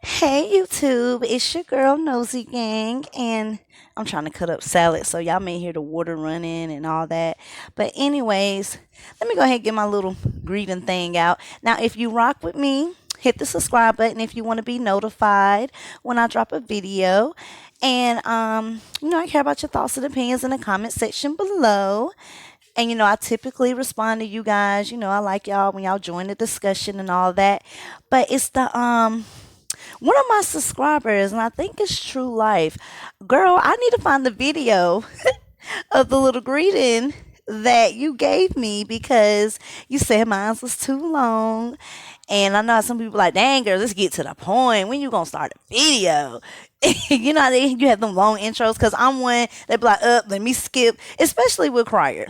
Hey YouTube, it's your girl Nosy Gang, and I'm trying to cut up salad, so y'all may hear the water running and all that. But anyways, let me go ahead and get my little greeting thing out. Now, if you rock with me, hit the subscribe button if you want to be notified when I drop a video. And I care about your thoughts and opinions in the comment section below. And I typically respond to you guys. I like y'all when y'all join the discussion and all that. But it's the one of my subscribers, and I think it's True Life. Girl, I need to find the video of the little greeting that you gave me because you said mine was too long. And I know some people like, dang, girl, let's get to the point. When you gonna start a video? You know how you have them long intros? Because I'm one that be like, up, let me skip, especially with Crier.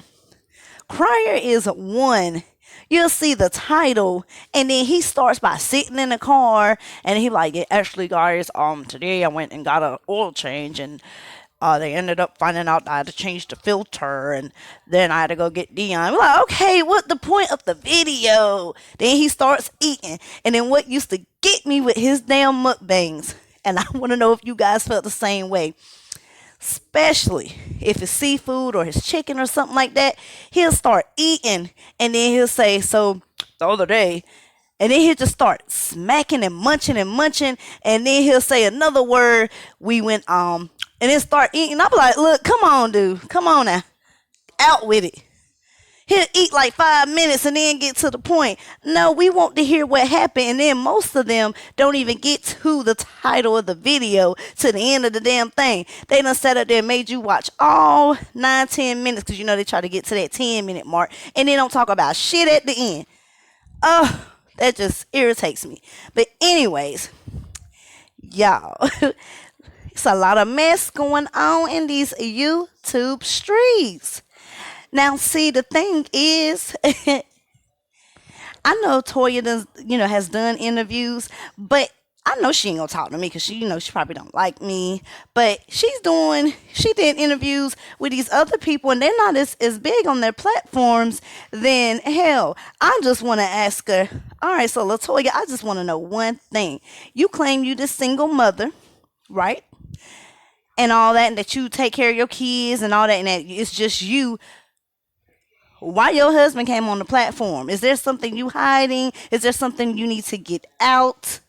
Crier is one. You'll see the title, and then he starts by sitting in the car, and he like, yeah, actually, guys, today I went and got an oil change, and they ended up finding out I had to change the filter, and then I had to go get Dion. I'm like, okay, what the point of the video? Then he starts eating, and then what used to get me with his damn mukbangs, and I want to know if you guys felt the same way. Especially if it's seafood or his chicken or something like that, he'll start eating and then he'll say, so the other day, and then he'll just start smacking and munching, and then he'll say another word. We went and then start eating. I'll be like, look, come on, dude, come on now, out with it. He'll eat like 5 minutes and then get to the point. No, we want to hear what happened. And then most of them don't even get to the title of the video, to the end of the damn thing. They done sat up there and made you watch all 9-10 minutes because they try to get to that 10-minute mark. And they don't talk about shit at the end. Oh, that just irritates me. But anyways, y'all, it's a lot of mess going on in these YouTube streets. Now, see, the thing is, I know Toya does, has done interviews, but I know she ain't gonna talk to me because she probably don't like me. But she did interviews with these other people, and they're not as big on their platforms. Then hell, I just want to ask her. All right, so Latoya, I just want to know one thing. You claim you this single mother, right? And all that, and that you take care of your kids and all that, and that it's just you. Why your husband came on the platform? Is there something you hiding? Is there something you need to get out?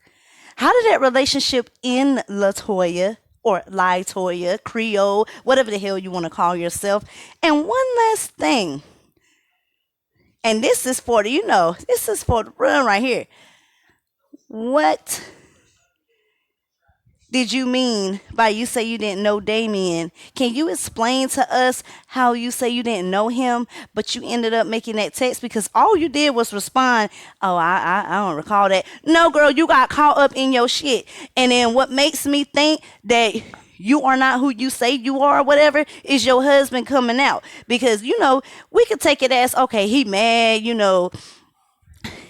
How did that relationship end, Latoya or Litoya, Creole, whatever the hell you want to call yourself? And one last thing, and this is for the run right here. What did you mean by you say you didn't know Damien? Can you explain to us how you say you didn't know him, but you ended up making that text? Because all you did was respond, oh, I don't recall that. No, girl, you got caught up in your shit. And then what makes me think that you are not who you say you are or whatever is your husband coming out. Because, we could take it as, okay, he mad,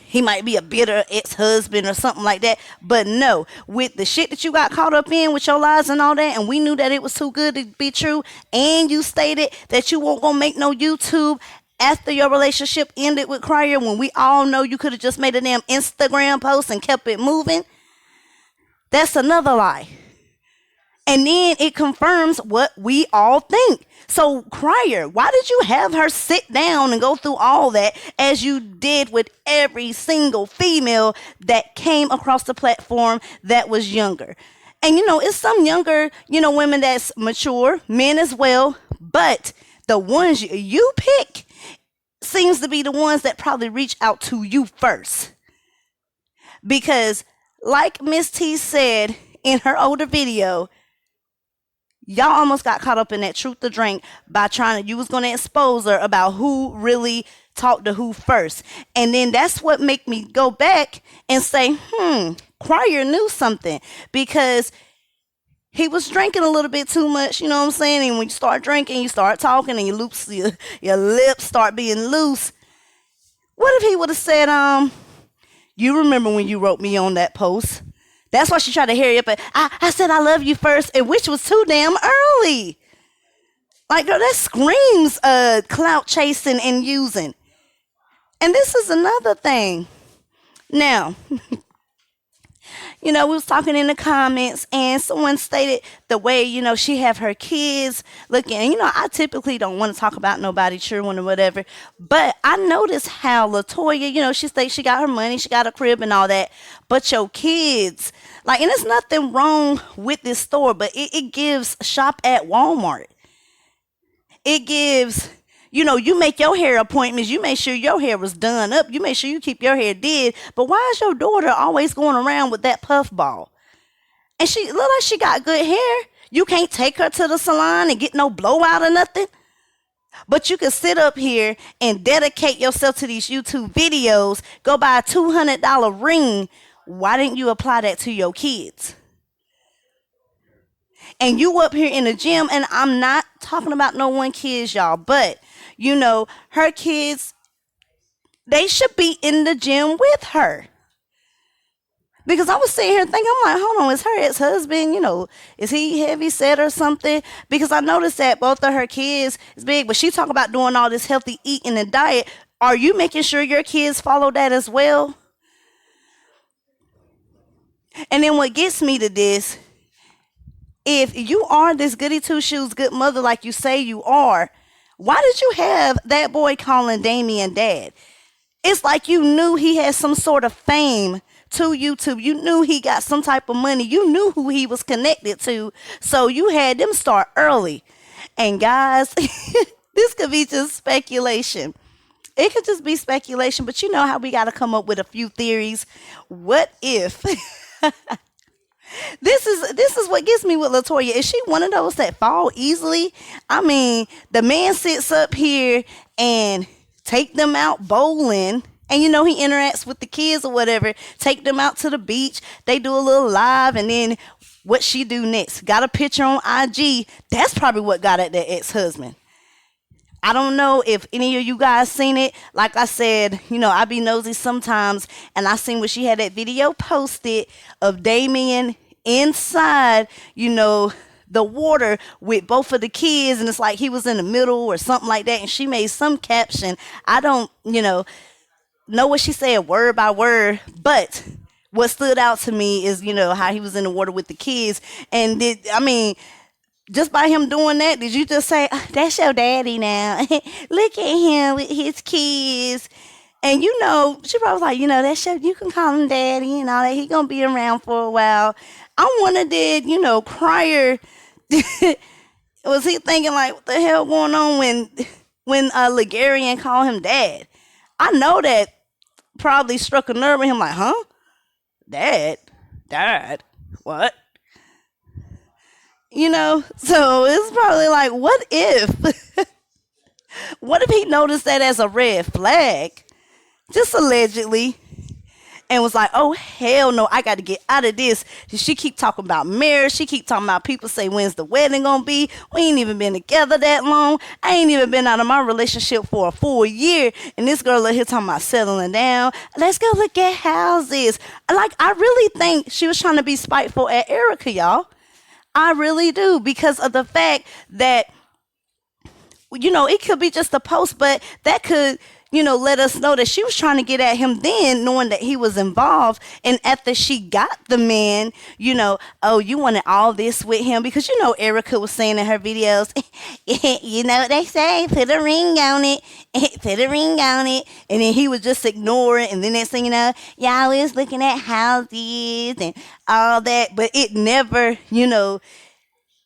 he might be a bitter ex-husband or something like that. But no, with the shit that you got caught up in with your lies and all that, and we knew that it was too good to be true, and you stated that you won't gonna make no YouTube after your relationship ended with Crier, when we all know you could have just made a damn Instagram post and kept it moving. That's another lie. And then it confirms what we all think. So, Crier, why did you have her sit down and go through all that as you did with every single female that came across the platform that was younger? And, it's some younger, women that's mature, men as well. But the ones you pick seems to be the ones that probably reach out to you first. Because, like Miss T said in her older video, y'all almost got caught up in that truth to drink by you was going to expose her about who really talked to who first. And then that's what make me go back and say, Crier knew something, because he was drinking a little bit too much, you know what I'm saying? And when you start drinking, you start talking, and your lips start being loose. What if he would have said, you remember when you wrote me on that post? That's why she tried to hurry up. I said I love you first, and which was too damn early. Like, girl, that screams clout chasing and using. And this is another thing. Now, we was talking in the comments, and someone stated the way, she have her kids looking. And, I typically don't want to talk about nobody children or whatever, but I noticed how Latoya, she states she got her money, she got a crib and all that, but your kids, like, and there's nothing wrong with this store, but it gives shop at Walmart. It gives, you make your hair appointments. You make sure your hair was done up. You make sure you keep your hair did. But why is your daughter always going around with that puff ball? And she look like she got good hair. You can't take her to the salon and get no blowout or nothing. But you can sit up here and dedicate yourself to these YouTube videos. Go buy a $200 ring. Why didn't you apply that to your kids? And you up here in the gym, and I'm not talking about no one kids, y'all, but her kids, they should be in the gym with her. Because I was sitting here thinking, I'm like, hold on, is her ex-husband, is he heavy set or something? Because I noticed that both of her kids is big, but she talk about doing all this healthy eating and diet. Are you making sure your kids follow that as well? And then what gets me to this, if you are this goody two-shoes good mother like you say you are, why did you have that boy calling Damien dad? It's like you knew he had some sort of fame to YouTube. You knew he got some type of money. You knew who he was connected to. So you had them start early. And guys, this could be just speculation. It could just be speculation, but you know how we got to come up with a few theories. What if... This is what gets me with Latoya. Is she one of those that fall easily? I mean, the man sits up here and take them out bowling, and he interacts with the kids or whatever, take them out to the beach, they do a little live, and then what she do next? Got a picture on IG. That's probably what got at that ex-husband. I don't know if any of you guys seen it. Like I said, I be nosy sometimes, and I seen where she had that video posted of Damien inside, the water with both of the kids, and it's like he was in the middle or something like that, and she made some caption. I don't, know what she said word by word, but what stood out to me is, how he was in the water with the kids, and just by him doing that, did you just say, "Oh, that's your daddy now"? Look at him with his kids. And she probably was like, that's you can call him daddy and all that. He gonna be around for a while. I wonder did, Crier was he thinking like, what the hell going on when Ligarian called him dad? I know that probably struck a nerve with him, like, huh? Dad, what? So it's probably like, what if what if he noticed that as a red flag? Just allegedly. And was like, oh, hell no, I got to get out of this. She keep talking about marriage. She keep talking about people say, when's the wedding going to be? We ain't even been together that long. I ain't even been out of my relationship for a full year. And this girl up here talking about settling down. Let's go look at houses. Like, I really think she was trying to be spiteful at Erica, y'all. I really do. Because of the fact that, it could be just a post, but that could... let us know that she was trying to get at him then, knowing that he was involved. And after she got the man, oh, you wanted all this with him. Because, Erica was saying in her videos, they say, put a ring on it, put a ring on it. And then he would just ignore it. And then next thing you know, y'all was looking at houses and all that. But it never,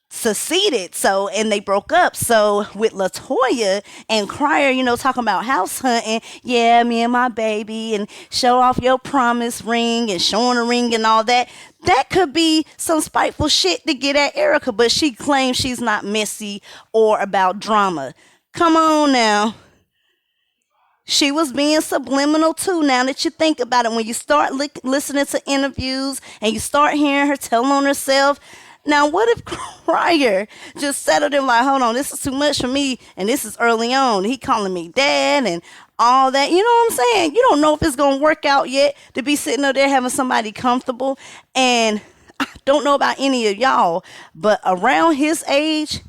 succeeded. So, and they broke up. So with Latoya and Crier, talking about house hunting, yeah, me and my baby, and show off your promise ring and showing a ring and all that. That could be some spiteful shit to get at Erica, but she claims she's not messy or about drama. Come on now. She was being subliminal too. Now that you think about it, when you start listening to interviews and you start hearing her tell on herself, now, what if Crier just settled him like, hold on, this is too much for me, and this is early on. He calling me dad and all that. You know what I'm saying? You don't know if it's going to work out yet to be sitting up there having somebody comfortable. And I don't know about any of y'all, but around his age,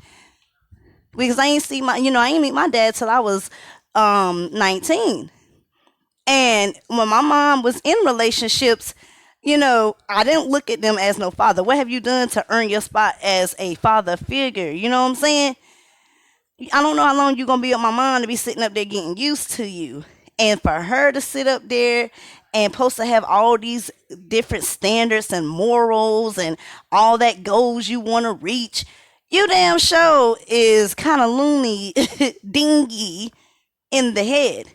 because I ain't meet my dad till I was 19. And when my mom was in relationships, I didn't look at them as no father. What have you done to earn your spot as a father figure? You know what I'm saying? I don't know how long you're gonna be with my mom to be sitting up there getting used to you. And for her to sit up there and supposed to have all these different standards and morals and all that goals you want to reach, you damn show is kind of loony, dingy in the head.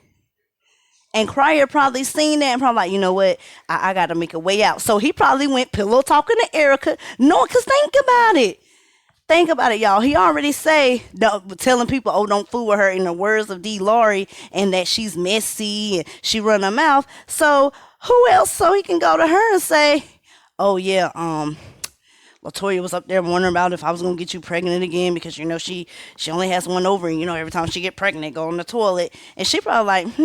And Crier probably seen that and probably like, you know what, I got to make a way out. So he probably went pillow talking to Erica. No, because think about it. Think about it, y'all. He already say, telling people, oh, don't fool with her in the words of D. Laurie, and that she's messy and she run her mouth. So who else? So he can go to her and say, oh yeah, Latoya was up there wondering about if I was gonna get you pregnant again because she only has one ovary, and every time she get pregnant, go on the toilet, and she probably like,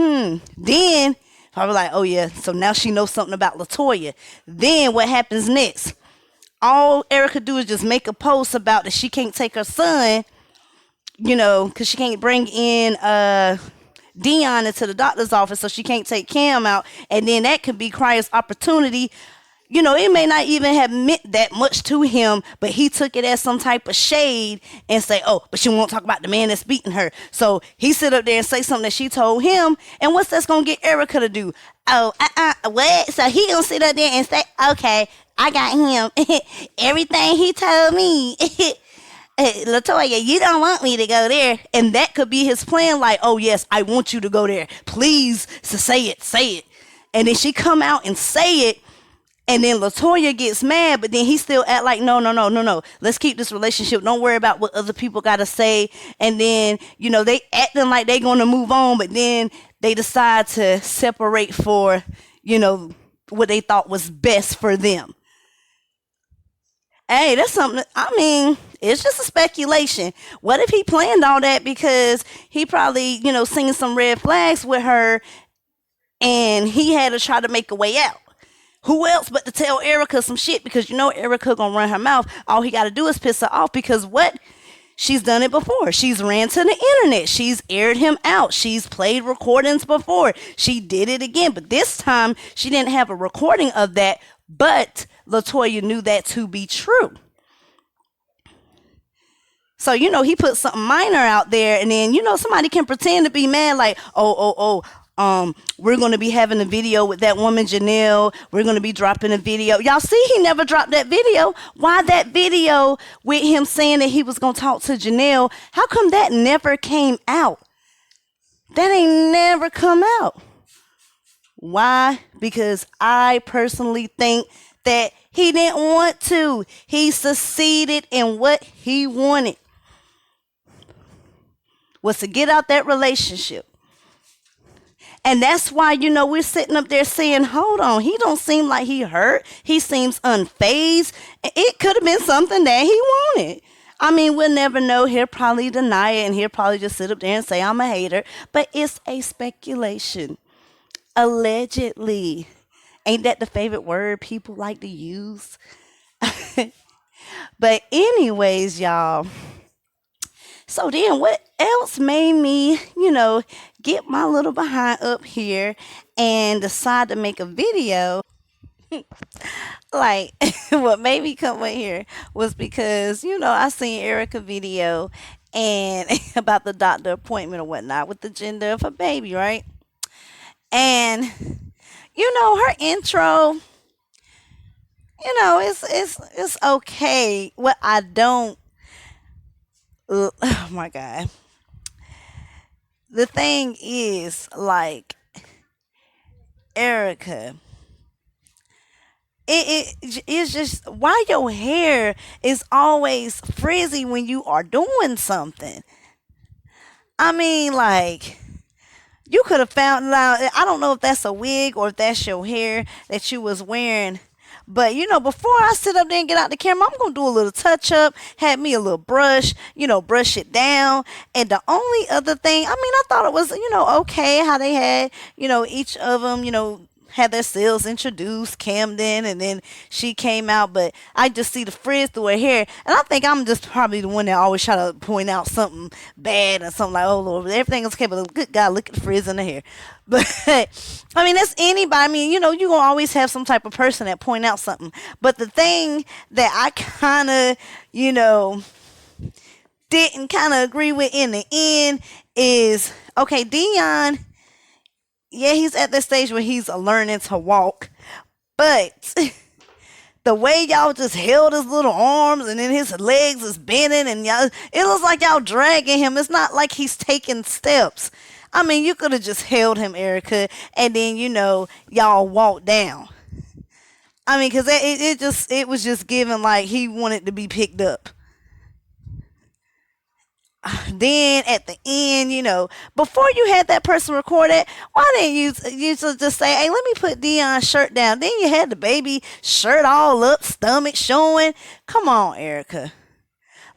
Then probably like, oh yeah, so now she knows something about Latoya. Then what happens next? All Erica do is just make a post about that she can't take her son, because she can't bring in Dion into the doctor's office, so she can't take Cam out, and then that could be Cryer's opportunity. It may not even have meant that much to him, but he took it as some type of shade and say, oh, but she won't talk about the man that's beating her. So he sit up there and say something that she told him. And what's that's going to get Erica to do? Oh, what? So he going to sit up there and say, okay, I got him. Everything he told me. Latoya, you don't want me to go there. And that could be his plan. Like, oh, yes, I want you to go there. Please, so say it. And then she come out and say it. And then Latoya gets mad, but then he still act like, no. Let's keep this relationship. Don't worry about what other people got to say. And then, they acting like they going to move on, but then they decide to separate for, what they thought was best for them. Hey, that's something, it's just a speculation. What if he planned all that because he probably, seen some red flags with her and he had to try to make a way out? Who else but to tell Erica some shit because Erica gonna run her mouth. All he gotta do is piss her off because what? She's done it before. She's ran to the internet. She's aired him out. She's played recordings before. She did it again. But this time she didn't have a recording of that. But Latoya knew that to be true. So, he put something minor out there and then, somebody can pretend to be mad like, we're going to be having a video with that woman, Janelle. We're going to be dropping a video. Y'all see, he never dropped that video. Why that video with him saying that he was going to talk to Janelle? How come that never came out? That ain't never come out. Why? Because I personally think that he didn't want to. He succeeded in what he wanted. Was to get out that relationship. And that's why, we're sitting up there saying, hold on, he don't seem like he hurt. He seems unfazed. It could have been something that he wanted. We'll never know. He'll probably deny it and he'll probably just sit up there and say, I'm a hater. But it's a speculation. Allegedly. Ain't that the favorite word people like to use? But anyways, y'all. So then what else made me, get my little behind up here and decide to make a video? Like, what made me come in here was because, I seen Erica video and about the doctor appointment or whatnot with the gender of her baby, right? And, her intro, it's okay. What I don't, oh my God. The thing is, like, Erica, it's just why your hair is always frizzy when you are doing something. Like, you could have found out. I don't know if that's a wig or if that's your hair that you was wearing. But, before I sit up there and get out the camera, I'm going to do a little touch up, have me a little brush, brush it down. And the only other thing, I thought it was, okay how they had, each of them, had their sales introduced, Camden, and then she came out. But I just see the frizz through her hair, and I think I'm just probably the one that always try to point out something bad or something like, oh Lord, everything is okay. But good God, look at the frizz in the hair. But I mean, that's anybody. I mean, you're gonna always have some type of person that point out something. But the thing that I kind of, you know, didn't kind of agree with in the end is okay, Dion, yeah, he's at the stage where he's learning to walk, but the way y'all just held his little arms and then his legs is bending and y'all, it looks like y'all dragging him. It's not like he's taking steps. I mean, you could have just held him, Erica, and then y'all walk down. I mean, because it was just given like he wanted to be picked up. Then at the end, before you had that person record it, why didn't you just say, hey, let me put Dion's shirt down? Then you had the baby shirt all up, stomach showing. Come on, Erica.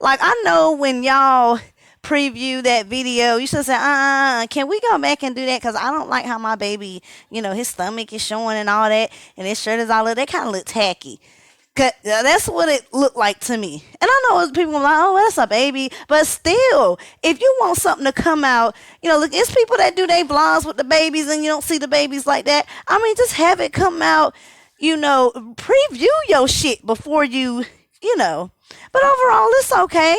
Like, I know when y'all preview that video, you should say, can we go back and do that? Because I don't like how my baby, his stomach is showing and all that, and his shirt is all up. That kind of look tacky. 'Cause that's what it looked like to me. And I know people are like, oh, that's a baby. But still, if you want something to come out, look, it's people that do their vlogs with the babies and you don't see the babies like that. I mean, just have it come out, preview your shit before you. But overall, it's okay,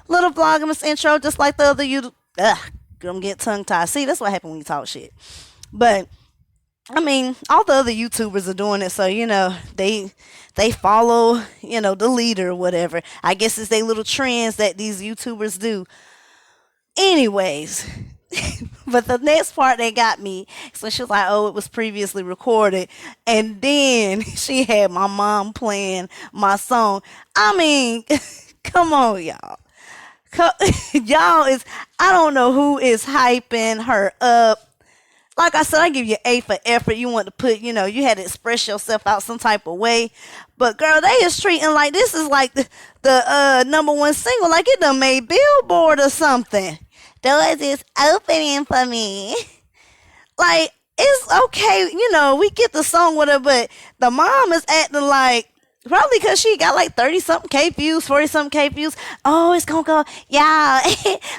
Little Vlogmas intro, just like the other I'm getting tongue tied. See, that's what happens when you talk shit. But I mean, all the other YouTubers are doing it, so they follow, the leader or whatever. I guess it's they little trends that these YouTubers do. Anyways, but the next part that got me, so she was like, oh, it was previously recorded, and then she had my mom playing my song. I mean, come on, y'all. Y'all I don't know who is hyping her up. Like I said, I give you A for effort. You want to put, you had to express yourself out some type of way. But girl, they is treating like this is like the number one single, like it done made Billboard or something. Doors is opening for me. Like, it's okay, we get the song with her, but the mom is acting like, probably because she got like 30 something K views, 40 something K views. Oh, it's gonna go, y'all,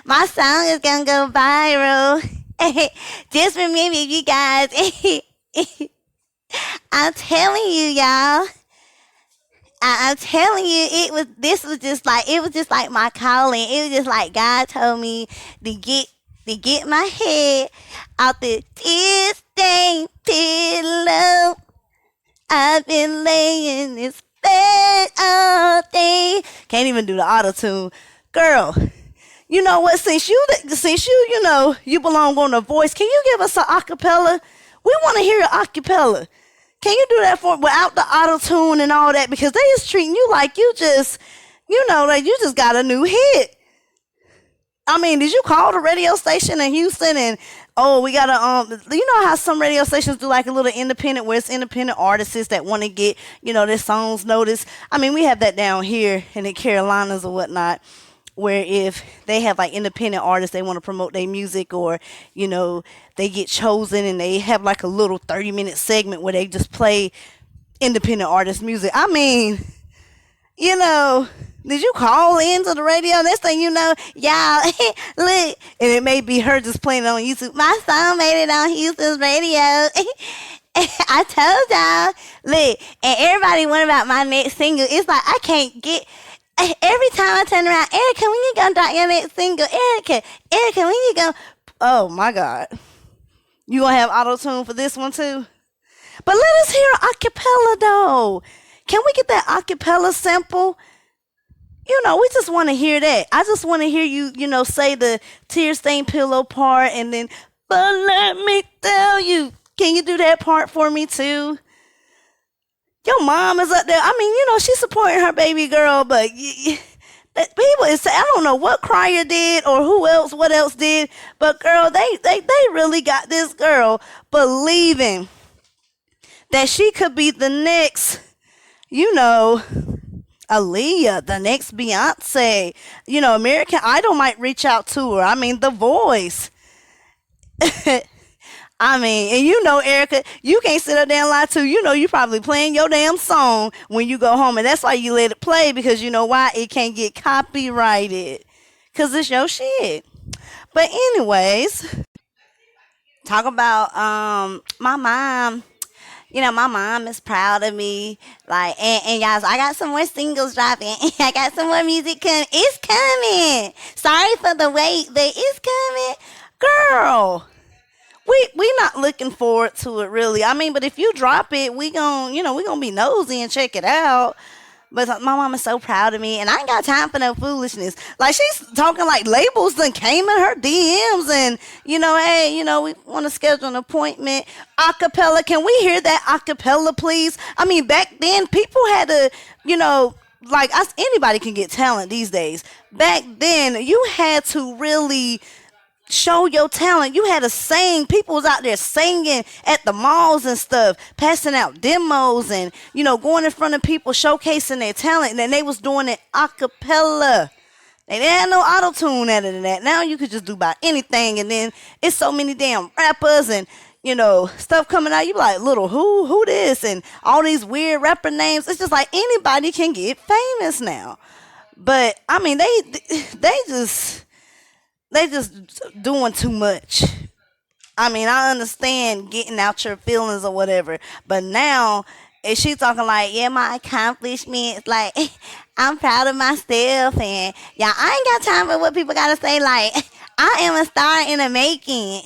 my song is gonna go viral. Just remember, you guys, I'm telling you, y'all. I'm telling you, it was just like my calling. It was just like God told me to get my head out the tear stained pillow. I've been laying this bed all day. Can't even do the auto tune, girl. You know what? Since you belong on The Voice, can you give us an acapella? We want to hear an acapella. Can you do that without the auto tune and all that? Because they is treating you like you just, like you just got a new hit. I mean, did you call the radio station in Houston and we gotta you know how some radio stations do like a little independent where it's independent artists that want to get their songs noticed. I mean, we have that down here in the Carolinas or whatnot, where if they have like independent artists, they want to promote their music, or they get chosen and they have like a little 30-minute segment where they just play independent artist music. I mean, did you call into the radio? Next thing you know, y'all, look, and it may be her just playing it on YouTube. My song made it on Houston's radio. I told y'all, look, and everybody went about my next single. It's like I can't get. Every time I turn around, Erica, when you gonna drop your next single? Erica, when you gonna? Oh my God, you gonna have auto tune for this one too? But let us hear an acapella though. Can we get that acapella sample? We just want to hear that. I just want to hear you, say the tear stained pillow part, and then, but let me tell you. Can you do that part for me too? Your mom is up there. I mean, she's supporting her baby girl, but people is saying, I don't know what Crier did or what else did, but girl, they really got this girl believing that she could be the next, Aaliyah, the next Beyonce. American Idol might reach out to her. I mean, The Voice. I mean, and you know, Erica, you can't sit up there and lie to. You know, you probably playing your damn song when you go home, and that's why you let it play because you know why it can't get copyrighted because it's your shit. But anyways, talk about my mom. You know, my mom is proud of me. Like, and y'all, I got some more singles dropping. I got some more music coming. It's coming. Sorry for the wait, but it's coming. Girl, we not looking forward to it really. I mean, but if you drop it, we gonna be nosy and check it out. But my mom is so proud of me, and I ain't got time for no foolishness. Like she's talking like labels done came in her DMs, and hey, we want to schedule an appointment. Acapella, can we hear that acapella, please? I mean, back then people had to, like us, anybody can get talent these days. Back then, you had to really show your talent. You had to sing. People was out there singing at the malls and stuff, passing out demos and, going in front of people, showcasing their talent. And then they was doing it a cappella. They didn't have no auto-tune added in that. Now you could just do about anything. And then it's so many damn rappers and, stuff coming out. You be like, little who this? And all these weird rapper names. It's just like anybody can get famous now. But, I mean, they just doing too much. I mean, I understand getting out your feelings or whatever, but now if she talking like, yeah, my accomplishments, like I'm proud of myself, and yeah, I ain't got time for what people gotta say. Like I am a star in the making.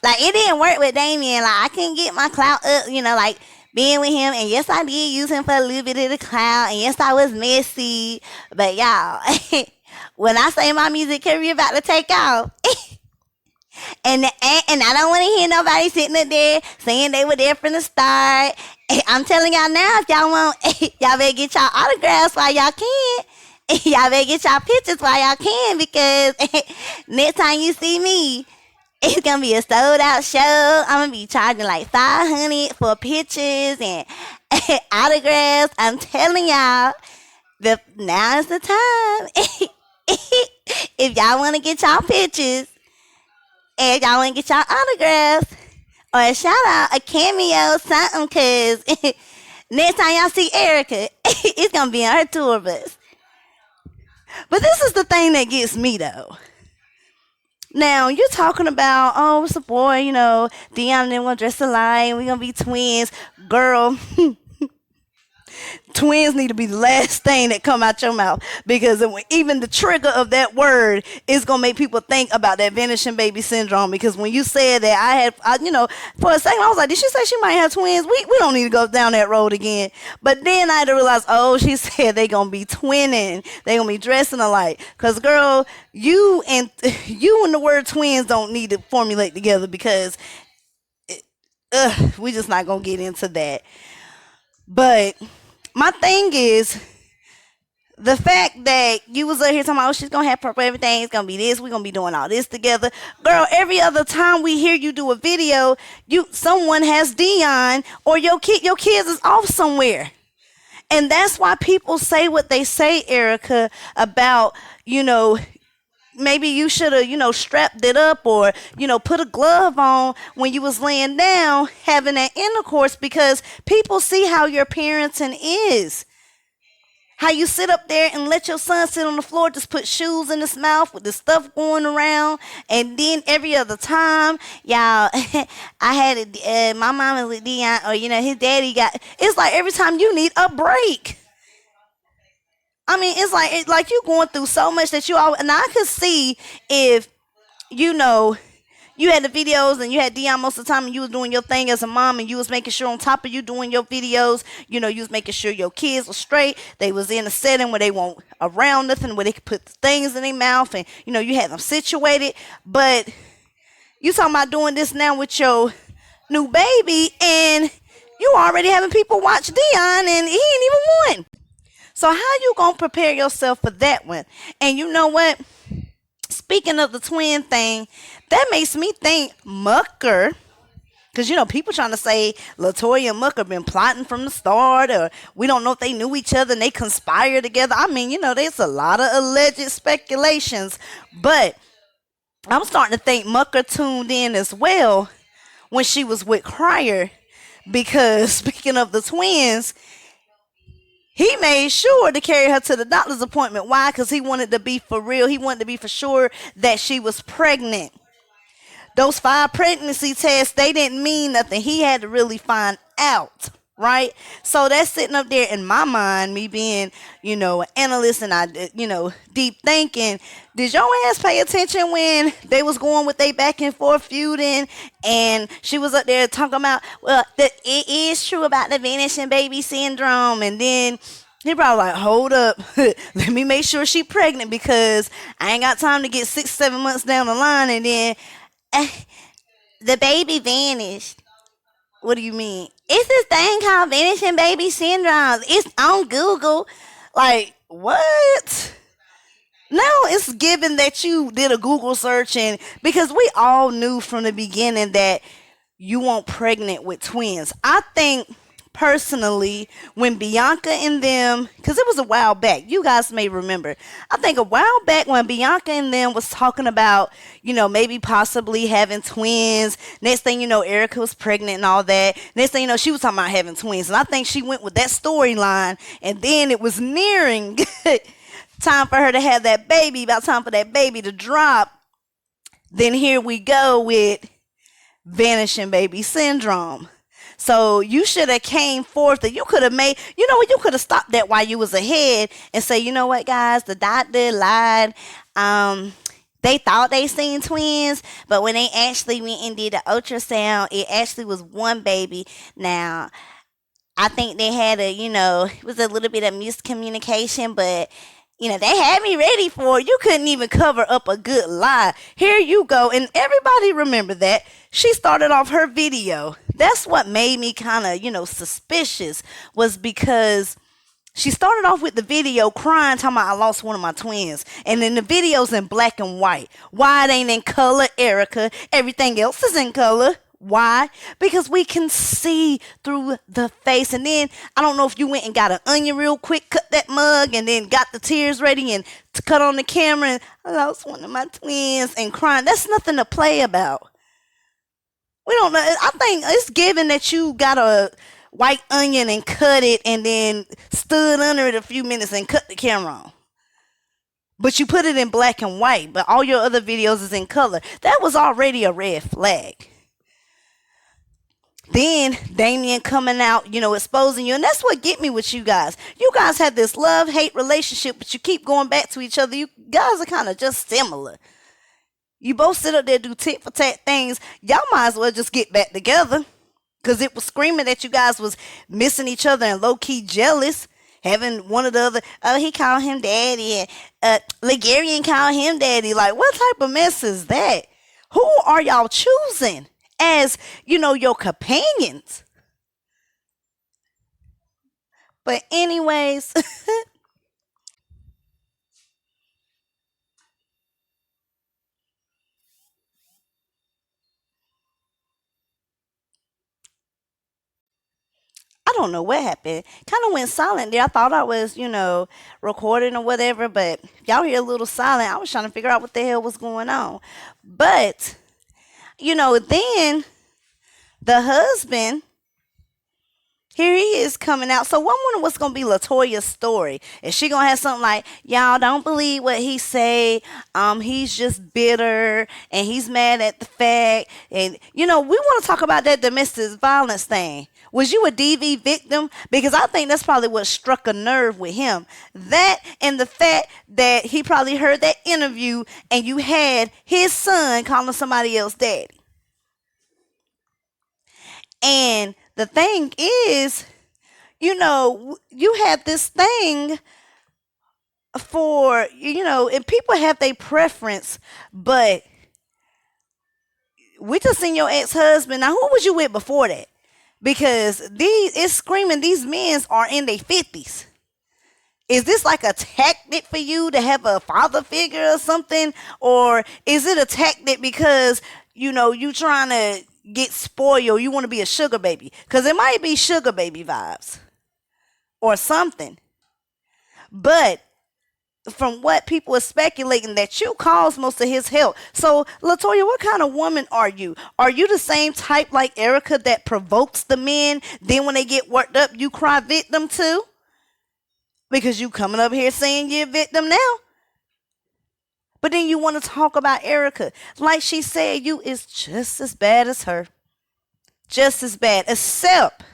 Like it didn't work with Damien. Like I couldn't get my clout up. Like being with him, and yes, I did use him for a little bit of the clout, and yes, I was messy, but y'all. When I say my music career about to take off, and I don't want to hear nobody sitting up there saying they were there from the start. I'm telling y'all now, if y'all want, y'all better get y'all autographs while y'all can. Y'all better get y'all pictures while y'all can, because next time you see me, it's gonna be a sold out show. I'm gonna be charging like $500 for pictures and autographs. I'm telling y'all, now is the time. If y'all want to get y'all pictures and y'all want to get y'all autographs or a shout out, a cameo, something, because next time y'all see Erica, it's going to be on her tour bus. But this is the thing that gets me, though. Now, you're talking about, oh, it's a boy, Dion and them going to dress alike, we're going to be twins. Girl, twins need to be the last thing that come out your mouth, because even the trigger of that word is gonna make people think about that vanishing baby syndrome. Because when you said that, for a second I was like, did she say she might have twins? We don't need to go down that road again. But then I had to realize, oh, she said they gonna be twinning, they gonna be dressing alike. Because girl, you and the word twins don't need to formulate together, because we just not gonna get into that. But my thing is the fact that you was up here talking about, oh, she's going to have purple everything. It's going to be this. We're going to be doing all this together. Girl, every other time we hear you do a video, someone has Dion or your kids is off somewhere. And that's why people say what they say, Erica, about, maybe you should have, strapped it up or, put a glove on when you was laying down having that intercourse, because people see how your parenting is. How you sit up there and let your son sit on the floor, just put shoes in his mouth with the stuff going around. And then every other time, y'all, I had my mom is with Dion, or, his daddy it's like every time you need a break. I mean, it's like you going through so much that and I could see if, you had the videos and you had Dion most of the time and you was doing your thing as a mom, and you was making sure on top of you doing your videos, you was making sure your kids were straight. They was in a setting where they weren't around nothing, where they could put things in their mouth, and, you had them situated. But you talking about doing this now with your new baby, and you already having people watch Dion, and he ain't even won. So how you going to prepare yourself for that one? And you know what? Speaking of the twin thing, that makes me think Mucker, because, people trying to say LaToya and Mucker been plotting from the start, or we don't know if they knew each other and they conspired together. I mean, there's a lot of alleged speculations, but I'm starting to think Mucker tuned in as well when she was with Crier because speaking of the twins, he made sure to carry her to the doctor's appointment. Why? Because he wanted to be for real. He wanted to be for sure that she was pregnant. Those 5 pregnancy tests, they didn't mean nothing. He had to really find out, right? So that's sitting up there in my mind, me being, an analyst and deep thinking. Did your ass pay attention when they was going with they back and forth feuding and she was up there talking about, well, it is true about the vanishing baby syndrome, and then he probably like, hold up, let me make sure she pregnant because I ain't got time to get 6, 7 months down the line and then uh, the baby vanished. What do you mean? It's this thing called vanishing baby syndrome. It's on Google. Like, what? No, it's given that you did a Google search, and because we all knew from the beginning that you weren't pregnant with twins. I think personally, when Bianca and them, because it was a while back, you guys may remember. I think a while back when Bianca and them was talking about, maybe possibly having twins. Next thing you know, Erica was pregnant and all that. Next thing you know, she was talking about having twins. And I think she went with that storyline. And then it was nearing time for her to have that baby, about time for that baby to drop. Then here we go with vanishing baby syndrome. So you should have came forth and you could have made, you could have stopped that while you was ahead and say, you know what, guys, the doctor lied. They thought they seen twins, but when they actually went and did the ultrasound, it actually was one baby. Now, I think they had it was a little bit of miscommunication, but they had me ready for it. You couldn't even cover up a good lie. Here you go. And everybody remember that. She started off her video. That's what made me kind of, suspicious, was because she started off with the video crying, talking about I lost one of my twins. And then the video's in black and white. Why it ain't in color, Erica? Everything else is in color. Why? Because we can see through the face. And then I don't know if you went and got an onion real quick, cut that mug, and then got the tears ready and to cut on the camera. And I lost one of my twins and crying. That's nothing to play about. We don't know. I think it's given that you got a white onion and cut it and then stood under it a few minutes and cut the camera on. But you put it in black and white, but all your other videos is in color. That was already a red flag. Then Damien coming out, exposing you. And that's what get me with you guys. You guys have this love-hate relationship, but you keep going back to each other. You guys are kind of just similar. You both sit up there, do tit-for-tat things. Y'all might as well just get back together. Because it was screaming that you guys was missing each other and low-key jealous. Having one or the other, he called him daddy. And Ligarian called him daddy. Like, what type of mess is that? Who are y'all choosing as, your companions? But anyways, I don't know what happened. Kind of went silent there. I thought I was, recording or whatever, but y'all hear a little silent. I was trying to figure out what the hell was going on. But, then the husband, here he is coming out. So I wonder what's gonna be Latoya's story. Is she gonna have something like, y'all don't believe what he say? He's just bitter and he's mad at the fact. And we want to talk about that domestic violence thing. Was you a DV victim? Because I think that's probably what struck a nerve with him. That and the fact that he probably heard that interview and you had his son calling somebody else daddy. And the thing is, you have this thing for, and people have their preference, but we just seen your ex-husband. Now, who was you with before that? Because it's screaming these men are in their 50s. Is this like a tactic for you to have a father figure or something? Or is it a tactic because, you trying to get spoiled, you want to be a sugar baby? Because it might be sugar baby vibes or something. But from what people are speculating that you caused most of his help. So, Latoya, what kind of woman are you? Are you the same type like Erica that provokes the men? Then when they get worked up, you cry victim too? Because you coming up here saying you're a victim now. But then you want to talk about Erica. Like she said, you is just as bad as her. Just as bad. Except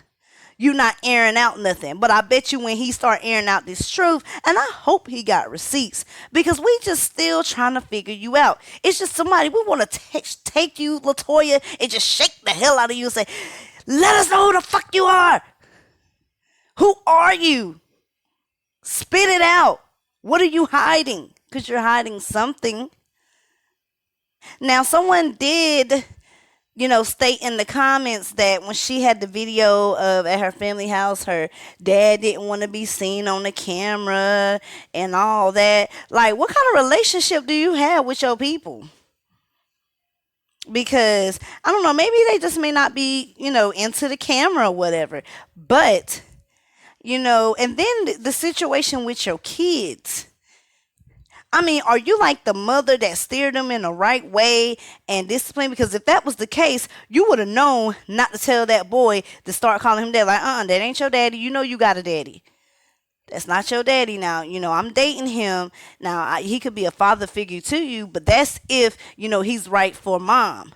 you not airing out nothing. But I bet you when he start airing out this truth, and I hope he got receipts, because we just still trying to figure you out. It's just somebody, we want to take you, Latoya, and just shake the hell out of you and say, let us know who the fuck you are. Who are you? Spit it out. What are you hiding? Because you're hiding something. Now, someone did, state in the comments that when she had the video of at her family house, her dad didn't want to be seen on the camera and all that. Like, what kind of relationship do you have with your people? Because, I don't know, maybe they just may not be, into the camera or whatever. But, and then the situation with your kids. I mean, are you like the mother that steered them in the right way and disciplined? Because if that was the case, you would have known not to tell that boy to start calling him dad. Like, that ain't your daddy. You know you got a daddy. That's not your daddy now. I'm dating him. Now, he could be a father figure to you, but that's if, he's right for mom.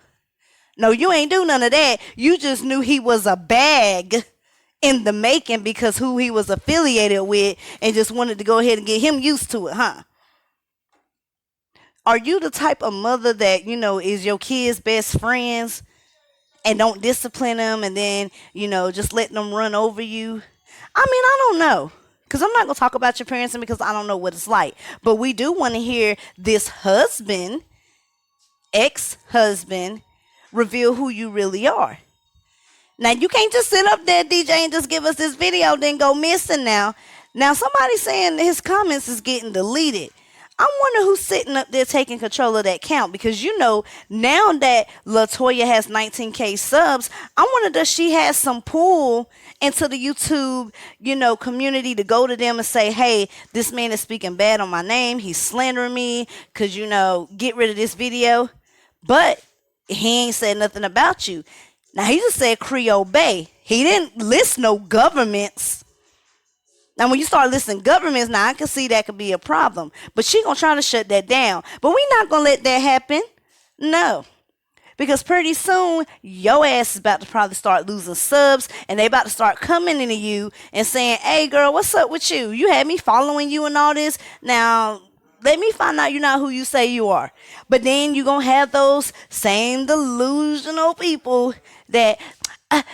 No, you ain't do none of that. You just knew he was a bag in the making because who he was affiliated with and just wanted to go ahead and get him used to it, huh? Are you the type of mother that, is your kids' best friends and don't discipline them and then, just letting them run over you? I mean, I don't know. Because I'm not going to talk about your parenting because I don't know what it's like. But we do want to hear this husband, ex-husband, reveal who you really are. Now, you can't just sit up there, DJ, and just give us this video, then go missing now. Now, somebody's saying his comments is getting deleted. I wonder who's sitting up there taking control of that count, because now that Latoya has 19K subs, I wonder does she have some pull into the YouTube, community to go to them and say, hey, this man is speaking bad on my name. He's slandering me. Could get rid of this video? But he ain't said nothing about you. Now, he just said Creolebae. He didn't list no governments. Now, when you start listing governments, now I can see that could be a problem. But she going to try to shut that down. But we not going to let that happen. No. Because pretty soon, your ass is about to probably start losing subs. And they about to start coming into you and saying, hey, girl, what's up with you? You had me following you and all this. Now, let me find out you're not who you say you are. But then you're going to have those same delusional people that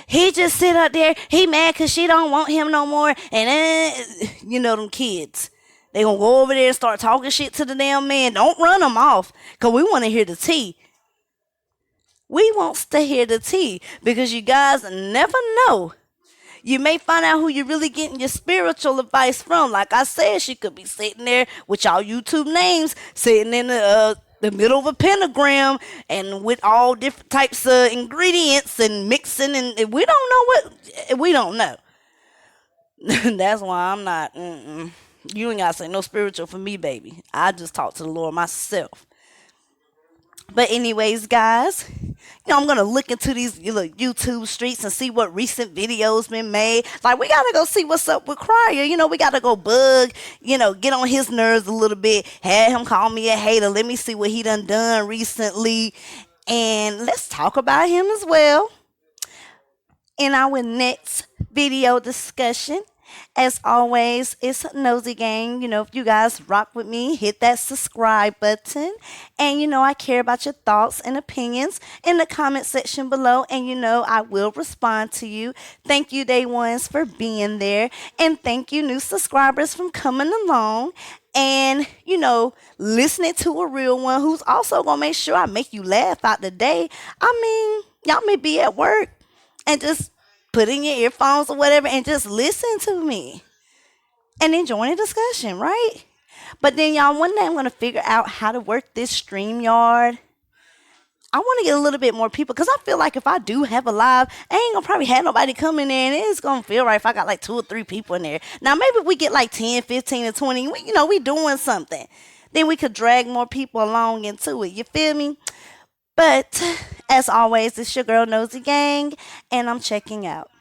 he just sit up there. He mad because she don't want him no more. And them kids. They going to go over there and start talking shit to the damn man. Don't run them off because we want to hear the tea. We want to hear the tea because you guys never know. You may find out who you're really getting your spiritual advice from. Like I said, she could be sitting there with y'all YouTube names, sitting in the middle of a pentagram and with all different types of ingredients and mixing. And we don't know what. We don't know. That's why I'm not. You ain't got to say no spiritual for me, baby. I just talk to the Lord myself. But anyways, guys, I'm going to look into these YouTube streets and see what recent videos been made. Like, we got to go see what's up with Crier. We got to go bug, get on his nerves a little bit. Have him call me a hater. Let me see what he done recently. And let's talk about him as well in our next video discussion. As always, it's Nosy Gang. If you guys rock with me, hit that subscribe button. And, I care about your thoughts and opinions in the comment section below. And, I will respond to you. Thank you, day ones, for being there. And thank you, new subscribers, for coming along. And, listening to a real one who's also going to make sure I make you laugh out the day. I mean, y'all may be at work and just put in your earphones or whatever and just listen to me and enjoy the discussion, right? But then, y'all, one day I'm going to figure out how to work this StreamYard. I want to get a little bit more people because I feel like if I do have a live, I ain't gonna probably have nobody come in there, and it's gonna feel right if I got like 2 or 3 people in there. Now maybe we get like 10, 15, or 20. We doing something. Then we could drag more people along into it. You feel me? But as always, it's your girl Nosy Gang, and I'm checking out.